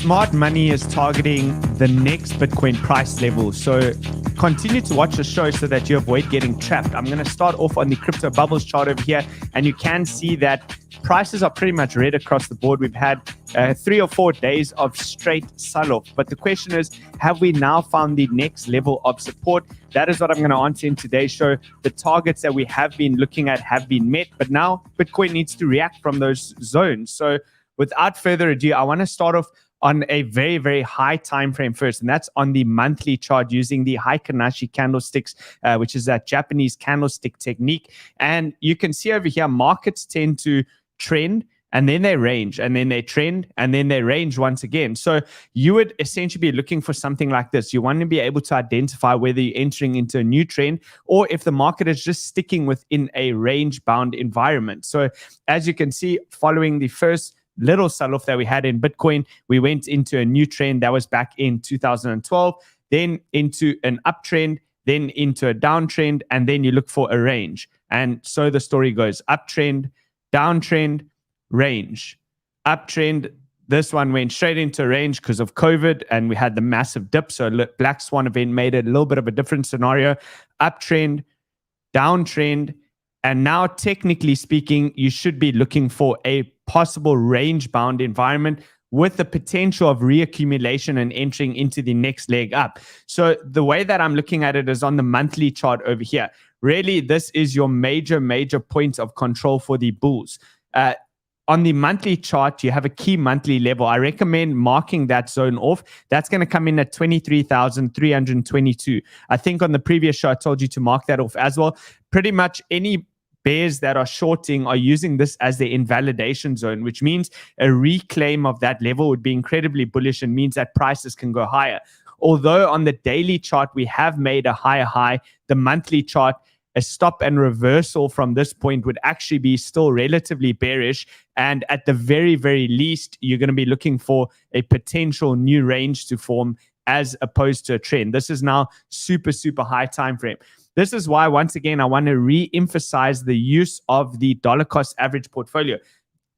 Smart money is targeting the next Bitcoin price level. So continue to watch the show so that you avoid getting trapped. I'm going to start off on the crypto bubbles chart over here, and you can see that prices are pretty much red across the board. We've had 3 or 4 days of straight sell-off. But the question is, have we now found the next level of support? That is what I'm going to answer in today's show. The targets that we have been looking at have been met, but now Bitcoin needs to react from those zones. So without further ado, I want to start off on a very, very high time frame first, and that's on the monthly chart using the Heikin-Ashi candlesticks, which is that Japanese candlestick technique. And you can see over here, markets tend to trend, and then they range, and then they trend, and then they range once again. So you would essentially be looking for something like this. You want to be able to identify whether you're entering into a new trend or if the market is just sticking within a range-bound environment. So as you can see, following the first little sell-off that we had in Bitcoin, we went into a new trend that was back in 2012, then into an uptrend, then into a downtrend, and then you look for a range. And so the story goes: uptrend, downtrend, range, uptrend. This one went straight into a range because of COVID, and we had the massive dip. So Black Swan event made it a little bit of a different scenario. Uptrend, downtrend, and now technically speaking, you should be looking for a possible range-bound environment with the potential of reaccumulation and entering into the next leg up. So the way that I'm looking at it is on the monthly chart over here. Really, this is your major point of control for the bulls. On the monthly chart, you have a key monthly level. I recommend marking that zone off. That's going to come in at 23,322. I think on the previous show, I told you to mark that off as well. Pretty much any bears that are shorting are using this as their invalidation zone, which means a reclaim of that level would be incredibly bullish and means that prices can go higher. Although on the daily chart, we have made a higher high, the monthly chart, a stop and reversal from this point would actually be still relatively bearish. And at the very, very least, you're going to be looking for a potential new range to form as opposed to a trend. This is now super high time frame. This is why, once again, I want to re-emphasize the use of the dollar cost average portfolio.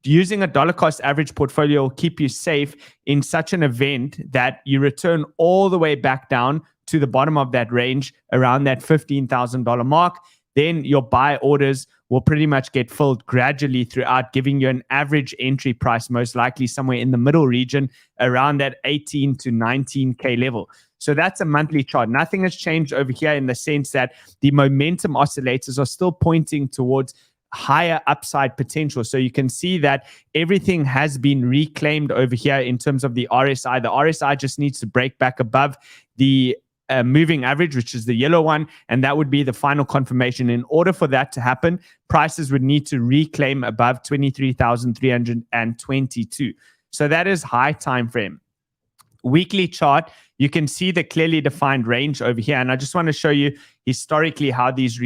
Using a dollar cost average portfolio will keep you safe in such an event that you return all the way back down to the bottom of that range around that $15,000 mark. Then your buy orders will pretty much get filled gradually throughout, giving you an average entry price, most likely somewhere in the middle region around that 18 to 19K level. So that's a monthly chart. Nothing has changed over here in the sense that the momentum oscillators are still pointing towards higher upside potential. So you can see that everything has been reclaimed over here in terms of the RSI. The RSI just needs to break back above the moving average, which is the yellow one, and that would be the final confirmation. In order for that to happen, prices would need to reclaim above 23,322. So that is high time frame. Weekly chart, you can see the clearly defined range over here, and I just want to show you historically how these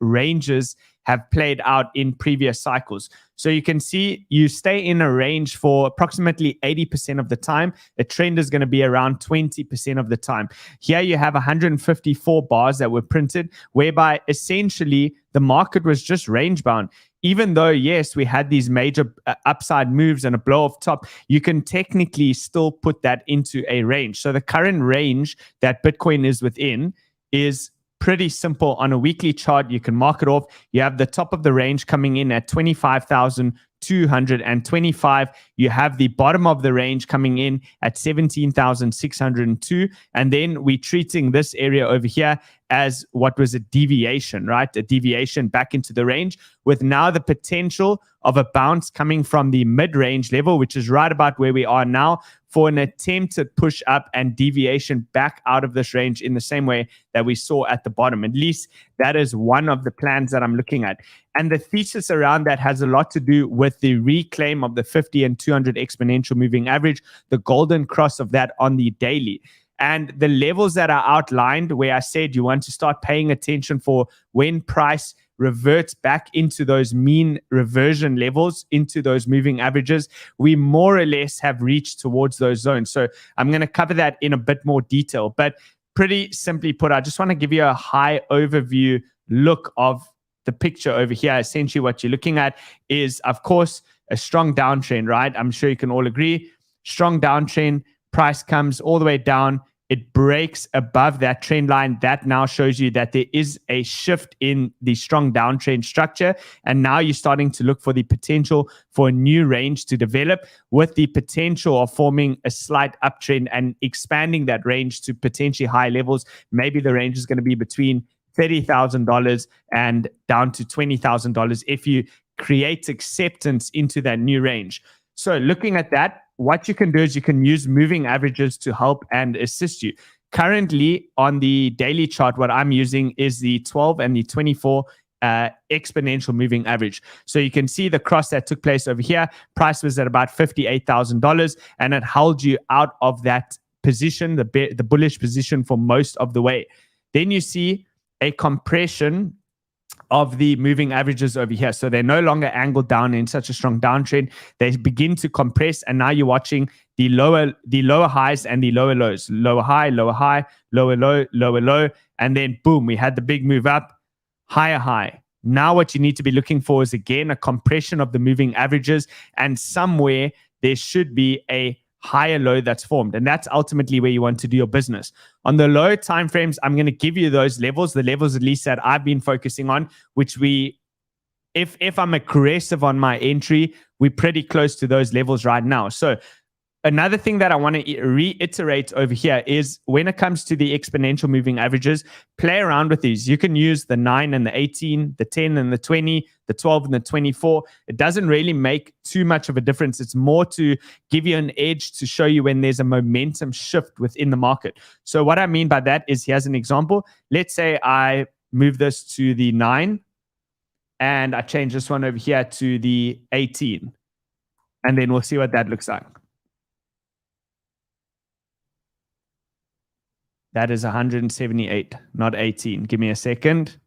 ranges have played out in previous cycles. So you can see you stay in a range for approximately 80% of the time. The trend is going to be around 20% of the time. Here you have 154 bars that were printed, whereby essentially the market was just range bound. Even though, yes, we had these major upside moves and a blow off top, you can technically still put that into a range. So the current range that Bitcoin is within is pretty simple. On a weekly chart, you can mark it off. You have the top of the range coming in at 25,225. You have the bottom of the range coming in at 17,602. And then we're treating this area over here as what was a deviation, right? A deviation back into the range, with now the potential of a bounce coming from the mid-range level, which is right about where we are now, for an attempted push up and deviation back out of this range in the same way that we saw at the bottom. At least that is one of the plans that I'm looking at. And the thesis around that has a lot to do with the reclaim of the 50 and 200 exponential moving average, the golden cross of that on the daily. And the levels that are outlined, where I said you want to start paying attention for when price reverts back into those mean reversion levels, into those moving averages, we more or less have reached towards those zones. So I'm going to cover that in a bit more detail. But pretty simply put, I just want to give you a high overview look of the picture over here. Essentially what you're looking at is, of course, a strong downtrend, right? I'm sure you can all agree. strong downtrend, price comes all the way down. It breaks above that trend line. That now shows you that there is a shift in the strong downtrend structure. And now you're starting to look for the potential for a new range to develop, with the potential of forming a slight uptrend and expanding that range to potentially high levels. Maybe the range is going to be between $30,000 and down to $20,000 if you create acceptance into that new range. So looking at that, what you can do is you can use moving averages to help and assist you. Currently on the daily chart, what I'm using is the 12 and the 24 exponential moving average. So you can see the cross that took place over here. Price was at about $58,000 and it held you out of that position, the bullish position, for most of the way. Then you see a compression of the moving averages over here. So they're no longer angled down in such a strong downtrend. They begin to compress, and now you're watching the lower highs and the lower lows. Lower high, lower low, and then boom, we had the big move up, higher high. Now what you need to be looking for is, again, a compression of the moving averages, and somewhere there should be a higher low that's formed, and that's ultimately where you want to do your business. On the low time frames, I'm going to give you those levels, the levels at least that I've been focusing on, which if I'm aggressive on my entry, we're pretty close to those levels right now. So another thing that I want to reiterate over here is, when it comes to the exponential moving averages, play around with these. You can use the 9 and the 18, the 10 and the 20, the 12 and the 24. It doesn't really make too much of a difference. It's more to give you an edge, to show you when there's a momentum shift within the market. So what I mean by that is, here's an example. Let's say I move this to the 9 and I change this one over here to the 18. And then we'll see what that looks like. That is 178, not 18. Give me a second.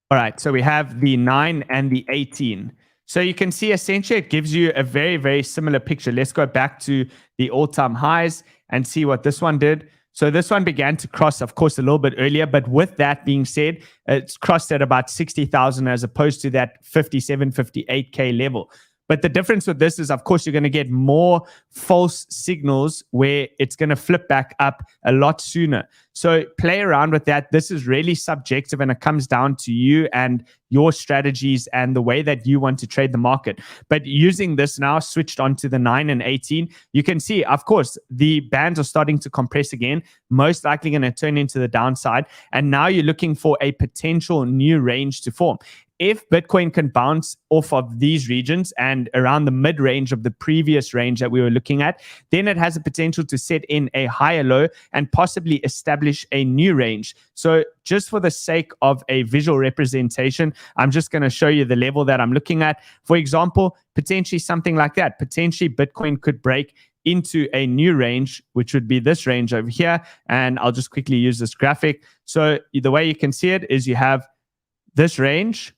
All right, so we have the 9 and the 18. So you can see essentially it gives you a very, very similar picture. Let's go back to the all-time highs and see what this one did. So this one began to cross, of course, a little bit earlier. But with that being said, it's crossed at about 60,000 as opposed to that 57, 58K level. But the difference with this is, of course, you're going to get more false signals where it's going to flip back up a lot sooner. So play around with that. This is really subjective, and it comes down to you and your strategies and the way that you want to trade the market. But using this now, switched on to the 9 and 18, you can see, of course, the bands are starting to compress again, most likely going to turn into the downside. And now you're looking for a potential new range to form. If Bitcoin can bounce off of these regions and around the mid-range of the previous range that we were looking at, then it has a potential to set in a higher low and possibly establish a new range. So just for the sake of a visual representation, I'm just going to show you the level that I'm looking at. For example, potentially something like that. Potentially Bitcoin could break into a new range, which would be this range over here. And I'll just quickly use this graphic. So the way you can see it is, you have this range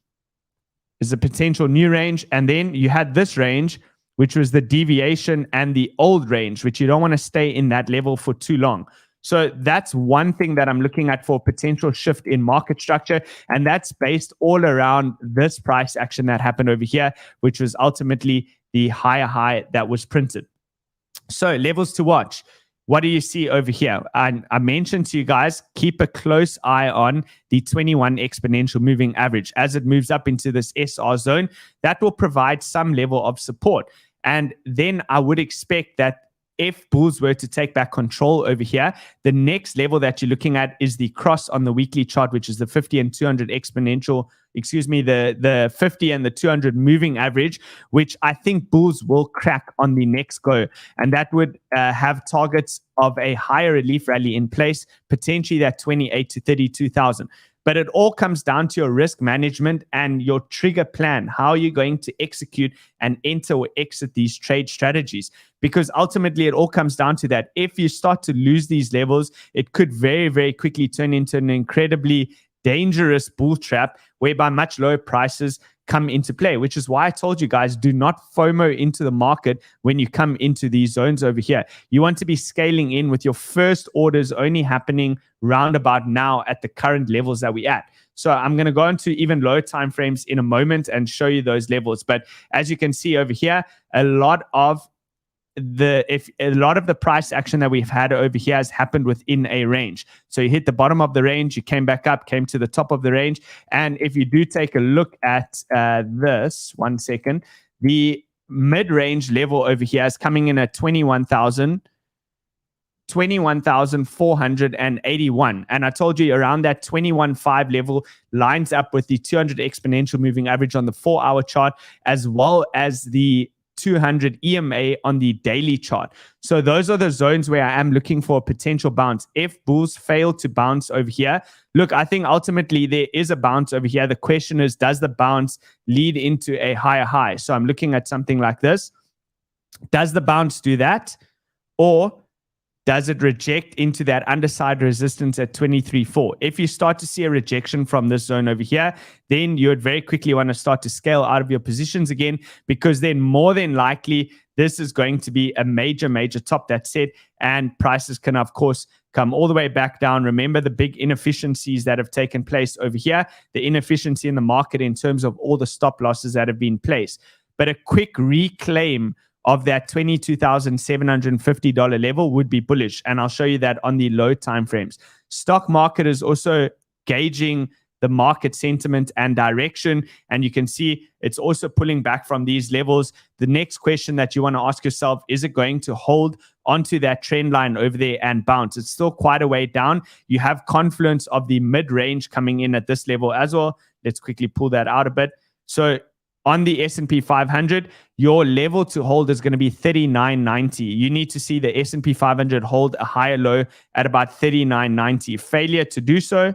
is a potential new range, and then you had this range, which was the deviation, and the old range, which you don't want to stay in that level for too long. So that's one thing that I'm looking at for potential shift in market structure, and that's based all around this price action that happened over here, which was ultimately the higher high that was printed. So levels to watch. What do you see over here? I mentioned to you guys, keep a close eye on the 21 exponential moving average. As it moves up into this SR zone, that will provide some level of support. And then I would expect that if bulls were to take back control over here, the next level that you're looking at is the cross on the weekly chart, which is the 50 and 200 exponential, the 50 and the 200 moving average, which I think bulls will crack on the next go. And that would have targets of a higher relief rally in place, potentially that 28 to 32,000. But it all comes down to your risk management and your trigger plan, how you're going to execute and enter or exit these trade strategies. Because ultimately, it all comes down to that. If you start to lose these levels, it could very, very quickly turn into an incredibly dangerous bull trap, whereby much lower prices come into play, which is why I told you guys, do not FOMO into the market when you come into these zones over here. You want to be scaling in with your first orders only happening round about now at the current levels that we're at. So I'm going to go into even lower time frames in a moment and show you those levels. But as you can see over here, a lot of if a lot of the price action that we've had over here has happened within a range. So you hit the bottom of the range, you came back up, came to the top of the range. And if you do take a look at this, 1 second, the mid-range level over here is coming in at 21,481. And I told you around that 21.5 level lines up with the 200 exponential moving average on the 4-hour chart, as well as the 200 EMA on the daily chart. So those are the zones where I am looking for a potential bounce. If bulls fail to bounce over here, look, I think ultimately there is a bounce over here. The question is, does the bounce lead into a higher high? So I'm looking at something like this. Does the bounce do that? Or does it reject into that underside resistance at 23.4? If you start to see a rejection from this zone over here, then you would very quickly want to start to scale out of your positions again, because then more than likely this is going to be a major top that's set, and prices can, of course, come all the way back down. Remember the big inefficiencies that have taken place over here, the inefficiency in the market in terms of all the stop losses that have been placed. But a quick reclaim of that $22,750 level would be bullish. And I'll show you that on the low time frames. Stock market is also gauging the market sentiment and direction. And you can see it's also pulling back from these levels. The next question that you want to ask yourself, is it going to hold onto that trend line over there and bounce? It's still quite a way down. You have confluence of the mid-range coming in at this level as well. Let's quickly pull that out a bit. So on the S&P 500, your level to hold is going to be 39.90. You need to see the S&P 500 hold a higher low at about 39.90. Failure to do so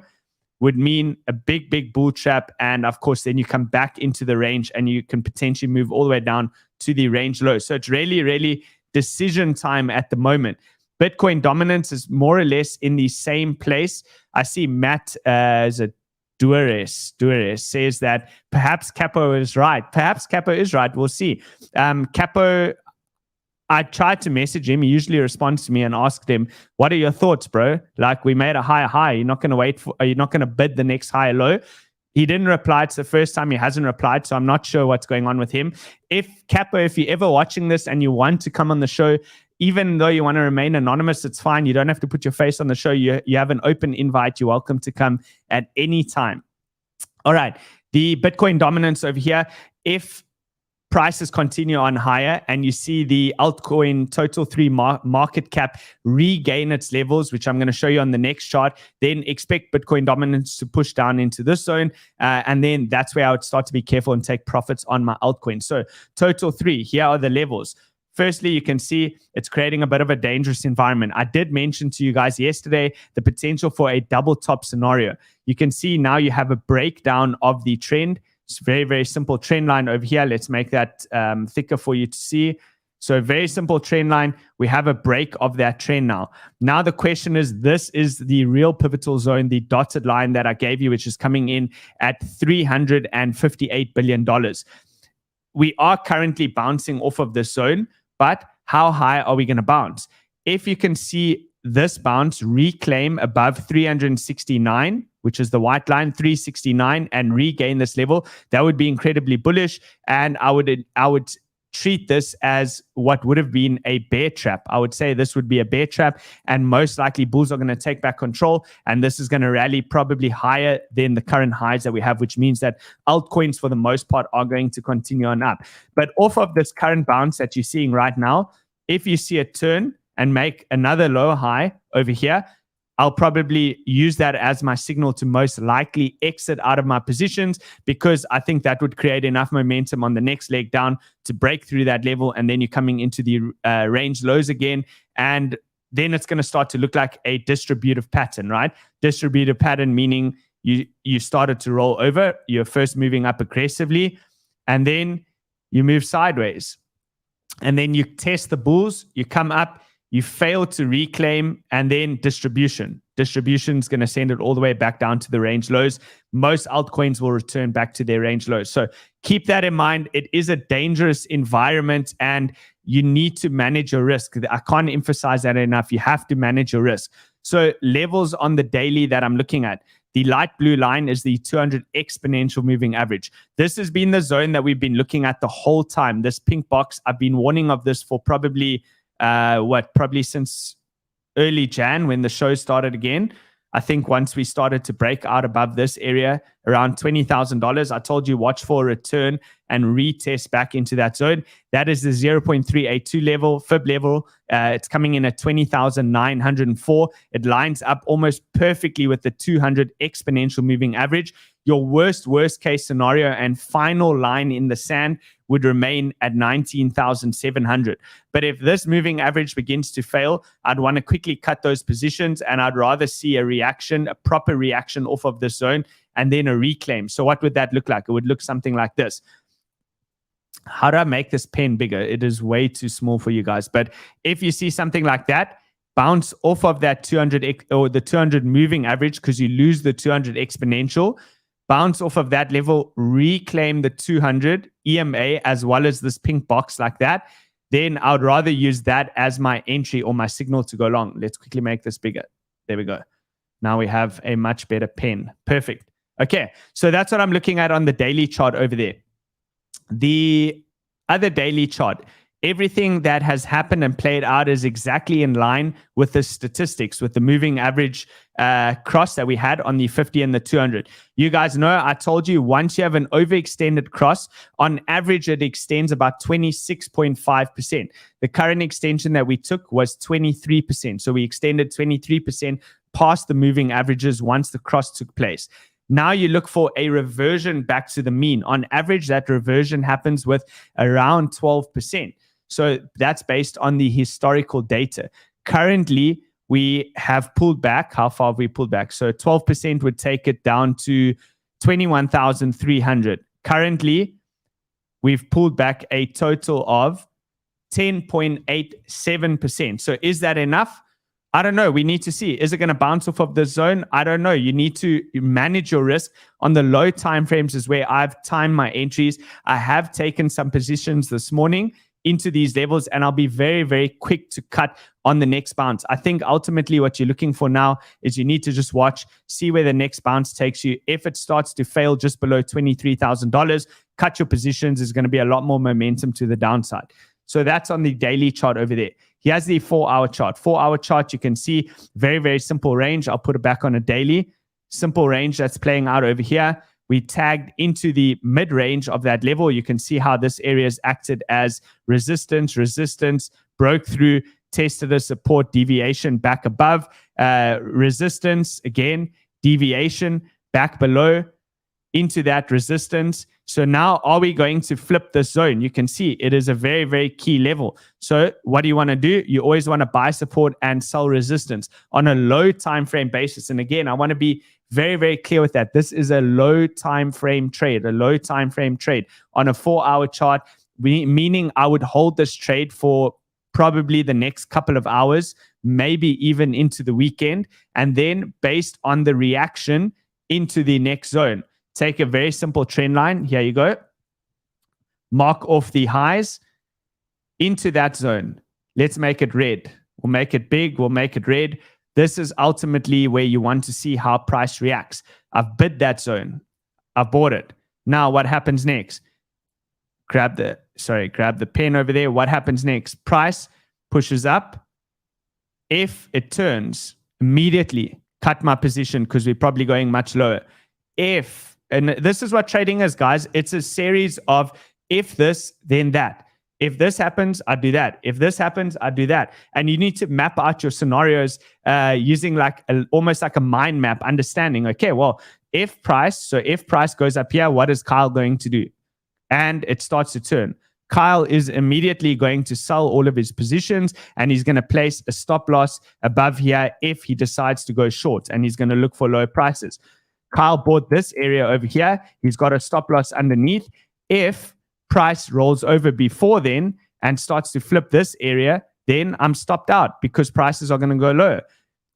would mean a big bull trap. And of course, then you come back into the range and you can potentially move all the way down to the range low. So it's really decision time at the moment. Bitcoin dominance is more or less in the same place. I see Matt as a 𝗕𝗬𝗕𝗬𝗕𝗓 says that perhaps Capo is right. Perhaps Capo is right. We'll see. Capo, I tried to message him. He usually responds to me and asked him, what are your thoughts, bro? Like, we made a higher high. You're not going to wait for, you're not going to bid the next higher low. He didn't reply. It's the first time he hasn't replied. So I'm not sure what's going on with him. If Capo, if you're ever watching this and you want to come on the show, even though you want to remain anonymous, it's fine. You don't have to put your face on the show. You have an open invite. You're welcome to come at any time. All right. The Bitcoin dominance over here. If prices continue on higher and you see the altcoin total 3 market cap regain its levels, which I'm going to show you on the next chart, then expect Bitcoin dominance to push down into this zone. And then that's where I would start to be careful and take profits on my altcoin. So total 3, here are the levels. Firstly, you can see it's creating a bit of a dangerous environment. I did mention to you guys yesterday the potential for a double top scenario. You can see now you have a breakdown of the trend. It's very simple trend line over here. Let's make that thicker for you to see. So very simple trend line. We have a break of that trend now. Now the question is, this is the real pivotal zone, the dotted line that I gave you, which is coming in at $358 billion. We are currently bouncing off of this zone, but how high are we going to bounce? If you can see this bounce reclaim above 369, which is the white line, 369, and regain this level, that would be incredibly bullish. And I would treat this as what would have been a bear trap. I would say this would be a bear trap, and most likely bulls are going to take back control, and this is going to rally probably higher than the current highs that we have, which means that altcoins for the most part are going to continue on up. But off of this current bounce that you're seeing right now, if you see a turn and make another lower high over here, I'll probably use that as my signal to most likely exit out of my positions, because I think that would create enough momentum on the next leg down to break through that level. And then you're coming into the range lows again. And then it's going to start to look like a distributive pattern, right? Distributive pattern meaning you started to roll over. You're first moving up aggressively, and then you move sideways. And then you test the bulls, you come up, you fail to reclaim, and then distribution. Distribution is going to send it all the way back down to the range lows. Most altcoins will return back to their range lows. So keep that in mind. It is a dangerous environment, and you need to manage your risk. I can't emphasize that enough. You have to manage your risk. So levels on the daily that I'm looking at. The light blue line is the 200 exponential moving average. This has been the zone that we've been looking at the whole time. This pink box, I've been warning of this for probably, probably since early Jan when the show started again. I think once we started to break out above this area around $20,000, I told you watch for a return and retest back into that zone. That is the 0.382 level, fib level. It's coming in at 20,904. It lines up almost perfectly with the 200 exponential moving average. Your worst case scenario and final line in the sand would remain at 19,700. But if this moving average begins to fail, I'd want to quickly cut those positions, and I'd rather see a reaction, a proper reaction off of this zone, and then a reclaim. So what would that look like? It would look something like this. How do I make this pen bigger? It is way too small for you guys. But if you see something like that, bounce off of that 200 or the 200 moving average, because you lose the 200 exponential. Bounce off of that level, reclaim the 200 EMA as well as this pink box like that. Then I would rather use that as my entry or my signal to go long. Let's quickly make this bigger. There we go. Now we have a much better pen. Perfect. Okay, so that's what I'm looking at on the daily chart over there. The other daily chart, everything that has happened and played out is exactly in line with the statistics, with the moving average cross that we had on the 50 and the 200. You guys know, I told you once you have an overextended cross, on average, it extends about 26.5%. The current extension that we took was 23%. So we extended 23% past the moving averages once the cross took place. Now you look for a reversion back to the mean. On average, that reversion happens with around 12%. So that's based on the historical data. Currently, we have pulled back. How far have we pulled back? So 12% would take it down to 21,300. Currently, we've pulled back a total of 10.87%. So is that enough? I don't know. We need to see. Is it going to bounce off of the zone? I don't know. You need to manage your risk. On the low time frames is where I've timed my entries. I have taken some positions this morning into these levels, and I'll be very, very quick to cut on the next bounce. I think ultimately what you're looking for now is you need to just watch, see where the next bounce takes you. If it starts to fail just below $23,000, cut your positions. There's going to be a lot more momentum to the downside. So that's on the daily chart over there. Here's the 4-hour chart. 4-hour chart, you can see very, very simple range. I'll put it back on a daily. Simple range that's playing out over here. We tagged into the mid-range of that level. You can see how this area has acted as resistance, broke through, tested a support, deviation back above, resistance, again, deviation back below, into that resistance. So now are we going to flip this zone? You can see it is a very, very key level. So what do you want to do? You always want to buy support and sell resistance on a low time frame basis. And again, I want to be very, very clear with that. This is a low time frame trade, on a 4-hour chart, meaning I would hold this trade for probably the next couple of hours, maybe even into the weekend. And then based on the reaction into the next zone, take a very simple trend line. Here you go. Mark off the highs into that zone. Let's make it red. We'll make it big. We'll make it red. This is ultimately where you want to see how price reacts. I've bid that zone. I've bought it. Now what happens next? Grab the pen over there. What happens next? Price pushes up. If it turns, immediately cut my position because we're probably going much lower. And this is what trading is, guys. It's a series of if this, then that. If this happens, I do that. If this happens, I do that. And you need to map out your scenarios using almost like a mind map, understanding, okay, well, if price goes up here, what is Kyle going to do? And it starts to turn. Kyle is immediately going to sell all of his positions, and he's going to place a stop loss above here if he decides to go short, and he's going to look for low prices. Kyle bought this area over here. He's got a stop loss underneath. If price rolls over before then and starts to flip this area, then I'm stopped out because prices are going to go lower.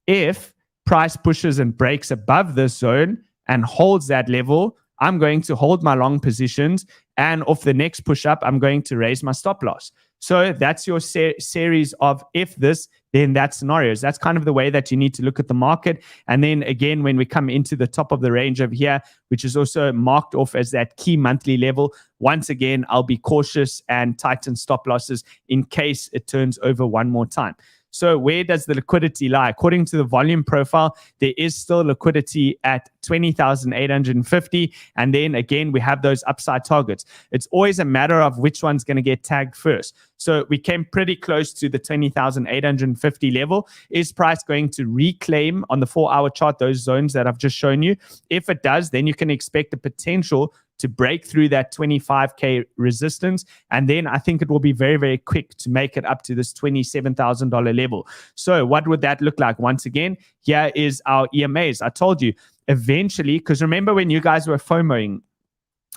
If price pushes and breaks above this zone and holds that level, I'm going to hold my long positions, and off the next push up, I'm going to raise my stop loss. So that's your series of if this, then that's scenarios. That's kind of the way that you need to look at the market. And then again, when we come into the top of the range over here, which is also marked off as that key monthly level, once again, I'll be cautious and tighten stop losses in case it turns over one more time. So where does the liquidity lie? According to the volume profile, there is still liquidity at 20,850. And then again, we have those upside targets. It's always a matter of which one's going to get tagged first. So we came pretty close to the 20,850 level. Is price going to reclaim on the 4-hour chart those zones that I've just shown you? If it does, then you can expect the potential to break through that 25K resistance. And then I think it will be very, very quick to make it up to this $27,000 level. So what would that look like? Once again, here is our EMAs. I told you eventually, because remember when you guys were FOMOing,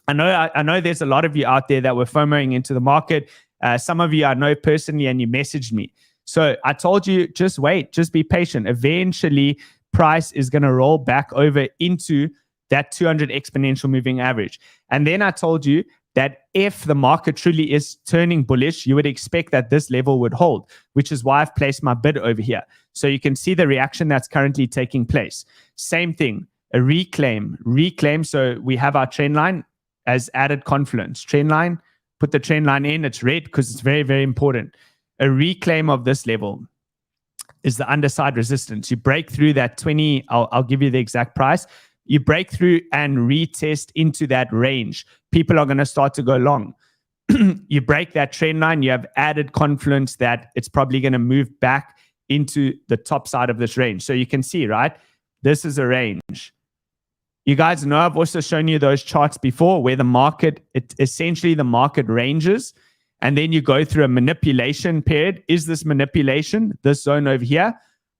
I know there's a lot of you out there that were FOMOing into the market. Some of you I know personally and you messaged me. So I told you, just wait, just be patient. Eventually, price is going to roll back over into that 200 exponential moving average. And then I told you that if the market truly is turning bullish, you would expect that this level would hold, which is why I've placed my bid over here. So you can see the reaction that's currently taking place. Same thing, a reclaim. So we have our trend line as added confluence. Trend line, put the trend line in, it's red because it's very, very important. A reclaim of this level is the underside resistance. You break through that 20, I'll give you the exact price. You break through and retest into that range. People are going to start to go long. You break that trend line, you have added confluence that it's probably going to move back into the top side of this range. So you can see, right? This is a range. You guys know I've also shown you those charts before where the market, essentially the market ranges, and then you go through a manipulation period. Is this manipulation, this zone over here?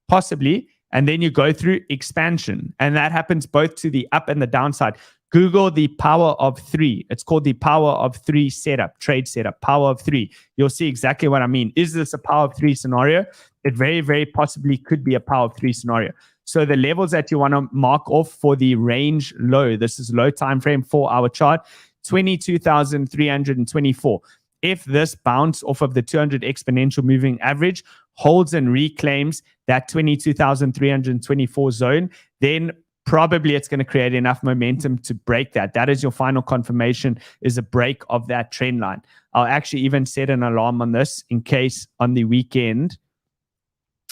Possibly. And then you go through expansion. And that happens both to the up and the downside. Google the power of 3. It's called the power of 3 setup, trade setup, power of 3. You'll see exactly what I mean. Is this a power of 3 scenario? It very, very possibly could be a power of 3 scenario. So the levels that you want to mark off for the range low, this is low time frame 4-hour chart, 22,324. If this bounce off of the 200 exponential moving average holds and reclaims that 22,324 zone, then probably it's going to create enough momentum to break that. That is your final confirmation, is a break of that trend line. I'll actually even set an alarm on this in case on the weekend.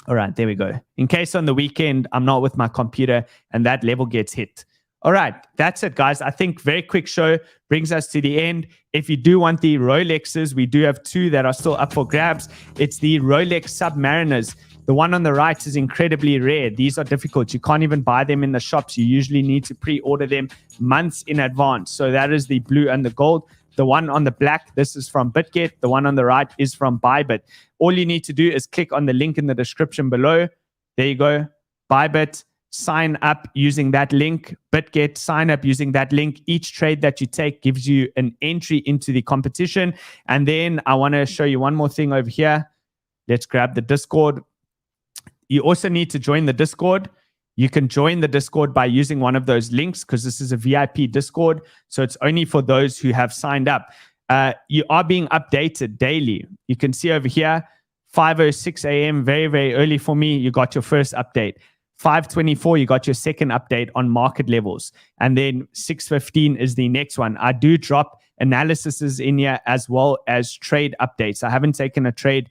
All right, there we go. In case on the weekend I'm not with my computer and that level gets hit. All right, that's it, guys. I think very quick show brings us to the end. If you do want the Rolexes, we do have 2 that are still up for grabs. It's the Rolex Submariners. The one on the right is incredibly rare. These are difficult. You can't even buy them in the shops. You usually need to pre-order them months in advance. So that is the blue and the gold. The one on the black, this is from Bitget. The one on the right is from ByBit. All you need to do is click on the link in the description below. There you go, ByBit. Sign up using that link. Bitget, sign up using that link. Each trade that you take gives you an entry into the competition. And then I want to show you one more thing over here. Let's grab the Discord. You also need to join the Discord. You can join the Discord by using one of those links because this is a VIP Discord. So it's only for those who have signed up. You are being updated daily. You can see over here, 5:06 a.m., very, very early for me. You got your first update. 5:24, you got your second update on market levels. And then 6:15 is the next one. I do drop analyses in here as well as trade updates. I haven't taken a trade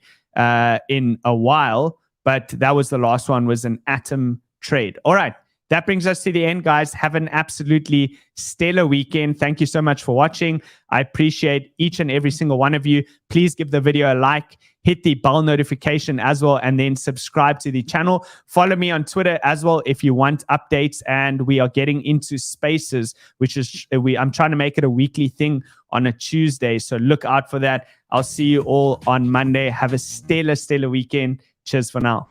in a while, but that was the last one, was an Atom trade. All right. That brings us to the end, guys. Have an absolutely stellar weekend. Thank you so much for watching. I appreciate each and every single one of you. Please give the video a like, hit the bell notification as well, and then subscribe to the channel. Follow me on Twitter as well if you want updates. And we are getting into spaces, which is I'm trying to make it a weekly thing on a Tuesday. So look out for that. I'll see you all on Monday. Have a stellar weekend. Cheers for now.